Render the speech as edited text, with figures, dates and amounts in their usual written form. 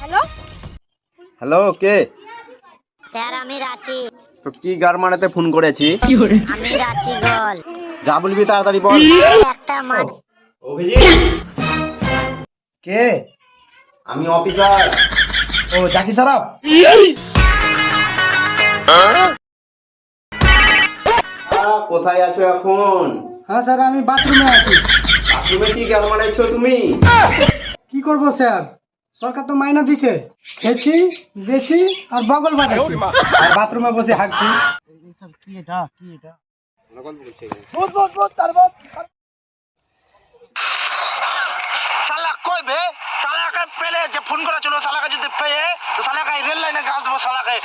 Hello hello, কে? Sir, আমি রাঁচি। তো কি গার মারাতে ফোন করেছি? আমি রাঁচি গল। যা বলবি তাড়াতাড়ি বল। একটা মাছ। অভিজিৎ, কে? আমি অফিসার। ও জাকি সারাপ। কোথায় আছো এখন? হ্যাঁ স্যার, আমি বাথরুমে আছি। বাথরুমে কি গার মারাইছো তুমি? কি করব স্যার, সরকার তো মাইনা দিছে, খেয়েছি দেশি আর বগল বাজাচ্ছি আর বাথরুমে বসে হাঁকছি। কি এটা কি এটা? বহুত বহুত বহুত তার বহুত साला कोई बे साला का पहले जब फोन करा चलो साला का जो पे है तो साला का रेल लाइन का साला का